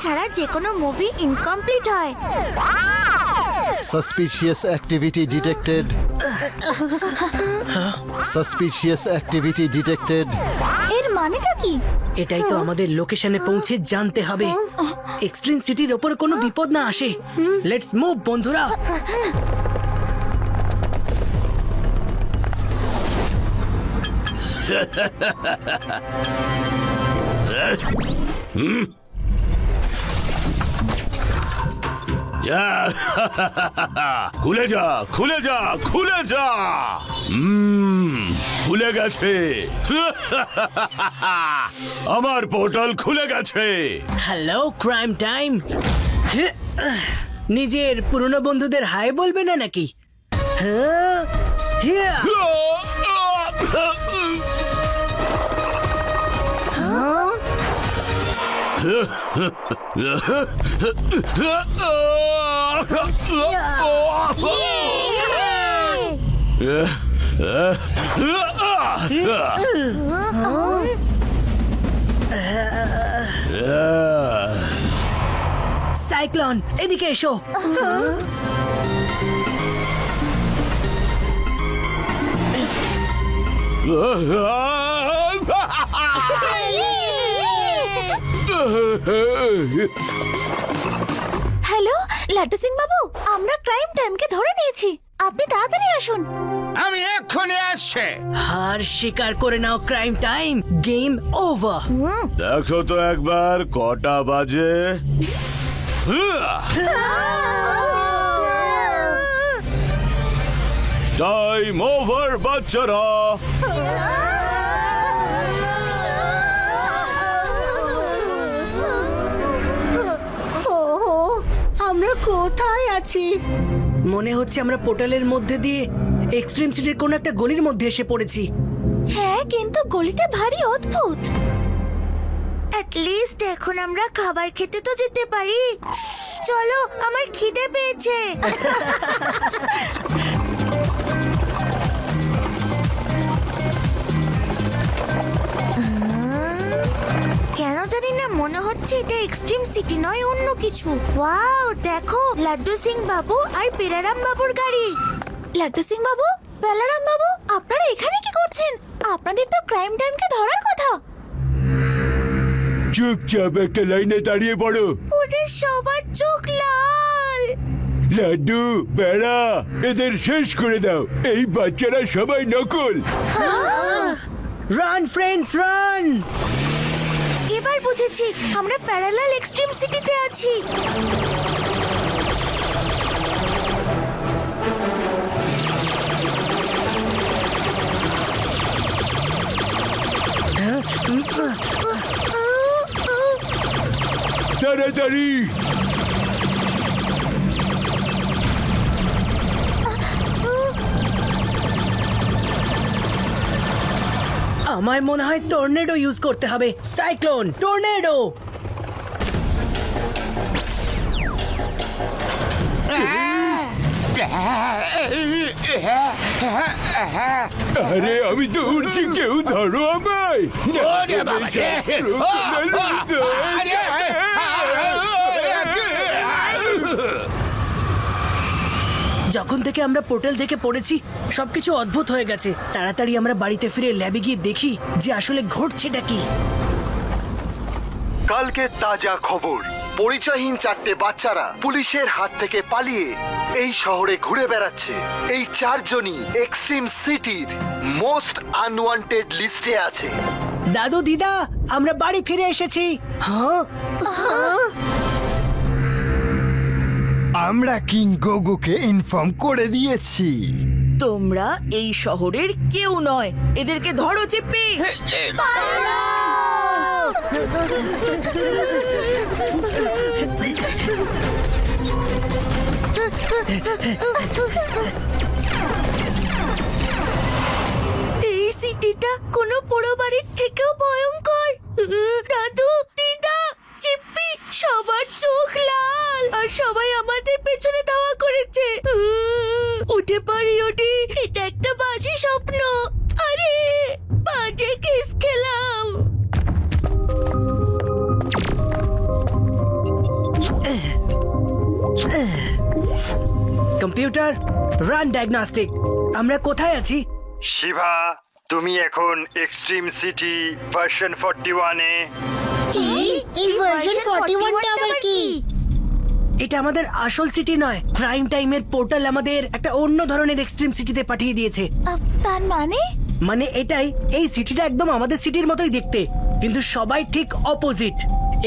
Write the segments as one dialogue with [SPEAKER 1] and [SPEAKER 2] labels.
[SPEAKER 1] ছাড়া যে কোনো মুভি ইনকমপ্লিট হয়।
[SPEAKER 2] Suspicious activity detected. Suspicious activity detected.
[SPEAKER 1] এর মানেটা কি?
[SPEAKER 3] এটাই তো আমাদের লোকেশনে পৌঁছে জানতে হবে। এক্সট্রিম সিটির ওপর কোনো বিপদ না আসে। লেটস মুভ বন্ধুরা।
[SPEAKER 4] খুলে যা খুলে যা খুলে যা। খুলে গেছে। আমার পোর্টাল খুলে গেছে।
[SPEAKER 3] Hello crime time. নিজের পুরনো বন্ধুদের হাই বলবে না নাকি? হ্যাঁ, হ্যাঁ। সাইক্লোন এদিকে এসো।
[SPEAKER 1] হ্যালো লাড্ডু সিং বাবু, আমরা ক্রাইম টাইমকে ধরে নিয়েছি। আপনি তাড়াতাড়ি আসুন।
[SPEAKER 5] আমি এক্ষুনি আসছে।
[SPEAKER 3] হার স্বীকার করে নাও ক্রাইম টাইম। Game over.
[SPEAKER 4] দেখো তো একবার কটা বাজে। টাইম ওভার বাচ্চারা।
[SPEAKER 6] আমরা কোথায় আছি?
[SPEAKER 3] মনে হচ্ছে আমরা পোর্টালের মধ্যে দিয়ে এক্সট্রিম সিটির কোন একটা গলির মধ্যে এসে পড়েছি।
[SPEAKER 1] হ্যাঁ, কিন্তু গলিটা ভারী অদ্ভুত। লিস্ট এখন আমরা খাবার খেতে তো যেতে পারি। চলো, আমার খিদে পেয়েছে। কেন জানি না মনে হচ্ছে এটা এক্সট্রিম সিটি নয়, অন্য কিছু। ওয়াও, দেখো লাড্ডু সিং বাবু আর পেরারাম বাবুর গাড়ি। লাড্ডু সিং বাবু, পেরারাম বাবু, আপনারা এখানে কি করছেন? আপনাদের তো ক্রাইম টাইমকে ধরার কথা।
[SPEAKER 4] চুপচাপ একটা লাইনে দাঁড়িয়ে পড়ো।
[SPEAKER 1] ওদের সবার চোখ লাল।
[SPEAKER 4] লাড্ডু, বেড়া, এদের শেষ করে দাও। এই বাচ্চারা সবাই নকল।
[SPEAKER 3] Run friends run.
[SPEAKER 1] এবার বুঝেছি, আমরা প্যারালাল এক্সট্রিম সিটিতে আছি।
[SPEAKER 4] তাড়াতাড়ি।
[SPEAKER 3] আমায় মনে হয় টর্নেডো ইউজ করতে হবে। Cyclone, tornado.
[SPEAKER 4] আরে আমি তো উঠছি, কেউ ধরো আমায়।
[SPEAKER 5] ওরে বাবা রে।
[SPEAKER 3] যখন থেকে আমরা পোর্টাল থেকে পড়েছি সবকিছু অদ্ভুত হয়ে গেছে। তাড়াতাড়ি আমরা বাড়িতে ফিরে ল্যাবে গিয়ে দেখি যে আসলে ঘটছেটা কি।
[SPEAKER 2] কালকে তাজা খবর, পরিচয়হীন চারটে বাচ্চারা পুলিশের হাত থেকে পালিয়ে এই শহরে ঘুরে বেড়াচ্ছে। এই চারজনই এক্সট্রিম সিটির মোস্ট আনওয়ান্টেড লিস্টে আছে।
[SPEAKER 3] দাদু দিদা, আমরা বাড়ি ফিরে এসেছি। হ্যাঁ,
[SPEAKER 7] আমরা কিং গোগুকে ইনফর্ম করে দিয়েছি।
[SPEAKER 8] তোমরা এই শহরের কেউ নয়। এদেরকে ধরো চিপ্পি।
[SPEAKER 1] এই সিটিটা কোনো পোড়ো বাড়ির থেকেও ভয়ঙ্কর। দাদু, দিদা, চিপ্পি, সবার চোখ লাল আর সবাই আমাদের পেছনে ধাওয়া করেছে। উঠে পারি ওঠি, এটা একটা বাজে স্বপ্ন। আরে বাজে কেস খেলাম।
[SPEAKER 3] Computer run diagnostic. আমরা কোথায় আছি?
[SPEAKER 9] শিভা, তুমি এখন এক্সট্রিম সিটি ভার্সন 41 এ।
[SPEAKER 6] কি এই ভার্সন 41টা আবার কি?
[SPEAKER 3] এটা আমাদের আসল সিটি নয়। ক্রাইম টাইমের পোর্টাল আমাদের একটা অন্য ধরনের এক্সট্রিম সিটিতে পাঠিয়ে দিয়েছে।
[SPEAKER 1] তার মানে
[SPEAKER 3] মানে এটাই, এই সিটিটা একদম আমাদের সিটির মতোই দেখতে, কিন্তু সবাই ঠিক অপোজিট।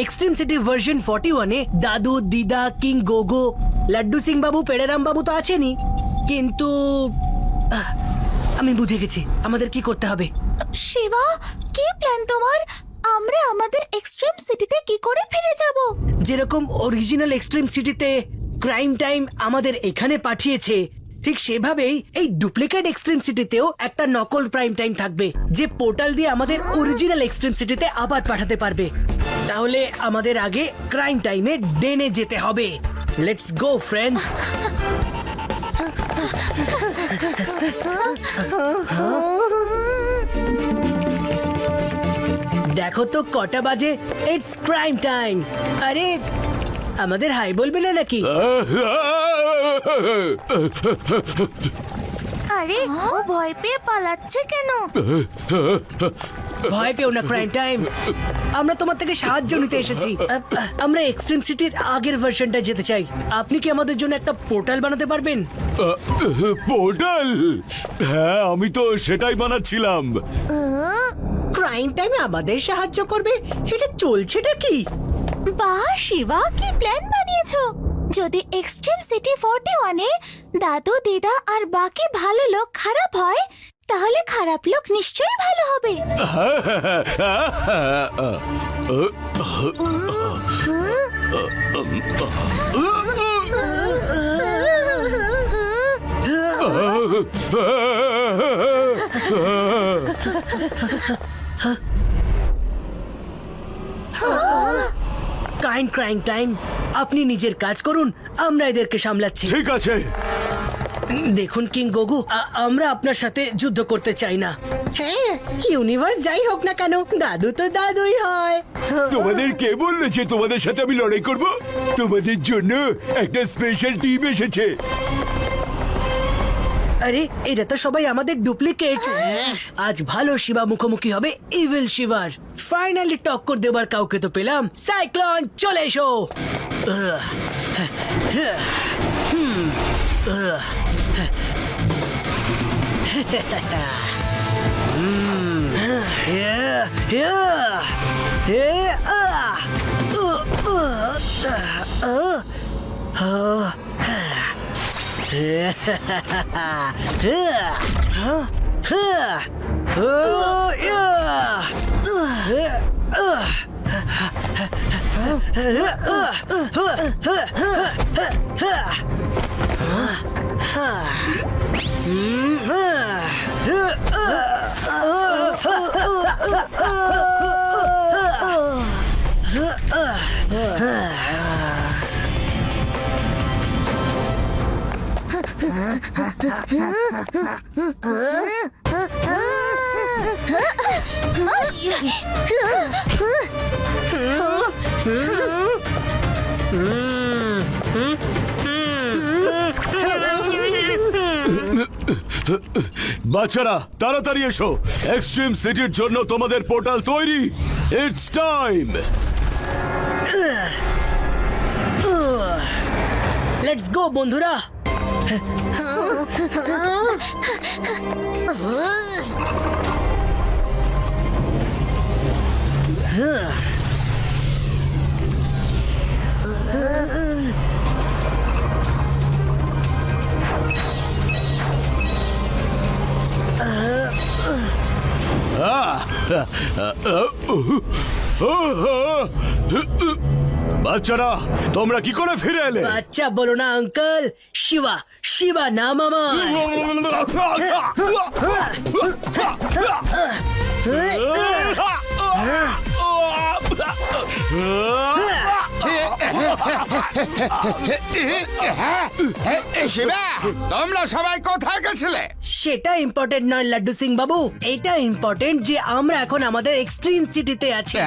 [SPEAKER 3] এক্সট্রিম সিটি ভার্সন 41 এ দাদু, দিদা, কিং গোগো, লাড্ডু সিং বাবু, পেড়ারাম বাবু তো আছেনই, কিন্তু আমি বুঝে গেছি আমাদের কি করতে হবে।
[SPEAKER 1] শিবা, কি প্ল্যান তোমার? আমরা আমাদের এক্সট্রিম সিটিতে কি করে ফিরে যাব?
[SPEAKER 3] যেরকম অরিজিনাল এক্সট্রিম সিটিতে ক্রাইম টাইম আমাদের এখানে পাঠিয়েছে, ঠিক সেভাবেই এই ডুপ্লিকেট এক্সট্রিম সিটিতেও একটা নকল প্রাইম টাইম থাকবে, যে পোর্টাল দিয়ে আমাদের অরিজিনাল এক্সট্রিম সিটিতে আবার পাঠাতে পারবে। তাহলে আমাদের আগে ক্রাইম টাইমে ডেনে যেতে হবে। Let's go friends. দেখো তো কটা বাজে, ইটস ক্রাইম টাইম। আরে আমাদের হাই বলবে না নাকি?
[SPEAKER 1] আরে ও ভয় পেয়ে পালাচ্ছে কেন?
[SPEAKER 3] ভয় পেও না ক্রাইম টাইম, আমরা তোমার থেকে সাহায্য নিতে এসেছি। আমরা এক্সট্রিম সিটির আগের ভার্সনটা যেতে চাই। আপনি কি আমাদের জন্য একটা পোর্টাল বানাতে পারবেন?
[SPEAKER 4] পোর্টাল? হ্যাঁ, আমি তো সেটাই বানাচ্ছিলাম।
[SPEAKER 6] ক্রাইম টাইমে আমাদের সাহায্য করবে? এটা চলছেটা কি?
[SPEAKER 1] বাহ শিবা, কি প্ল্যান বানিয়েছো! যদি এক্সট্রিম সিটি 41 এ দাদু, দিদা আর বাকি ভালো লোক খারাপ হয়, তাহলে খারাপ লোক নিশ্চয়ই ভালো হবে।
[SPEAKER 3] ক্রাইম টাইম, আপনি নিজের কাজ করুন, আমরা এদেরকে সামলাচ্ছি।
[SPEAKER 4] ঠিক আছে।
[SPEAKER 3] দেখুন কিং গোগু, আমরা আপনার সাথে যুদ্ধ করতে চাই না।
[SPEAKER 6] হ্যাঁ, ইউনিভার্স যাই হোক না কেন, দাদু তো দাদুই হয়।
[SPEAKER 4] তোমাদের কে বললো যে তোমাদের সাথে আমি লড়াই করব? তোমাদের জন্য একটা স্পেশাল টিম এসেছে।
[SPEAKER 3] আরে এরা তো সবাই আমাদের ডুপ্লিকেট। আজ ভালো শিবা মুখোমুখি হবে ইভিল শিবার। ফাইনালি টক্কর দেবার কাউকে তো পেলাম। সাইক্লোন, চলে এসো।
[SPEAKER 4] বাচ্চারা তাড়াতাড়ি এসো, এক্সট্রিম সিটির জন্য তোমাদের পোর্টাল তৈরি। It's time.
[SPEAKER 3] লেটস গো বন্ধুরা।
[SPEAKER 4] বাচ্চারা তোমরা কি করে ফিরে এলে?
[SPEAKER 3] আচ্ছা বলো না আঙ্কেল, শিবা, শিবা নাম আমার।
[SPEAKER 5] শিবা, তোমরা সবাই কোথায় গেছিলে?
[SPEAKER 3] সেটা ইম্পর্টেন্ট নয় লাড্ডু সিং বাবু, এটা ইম্পর্টেন্ট যে আমরা এখন আমাদের এক্সট্রিম সিটিতে আছি।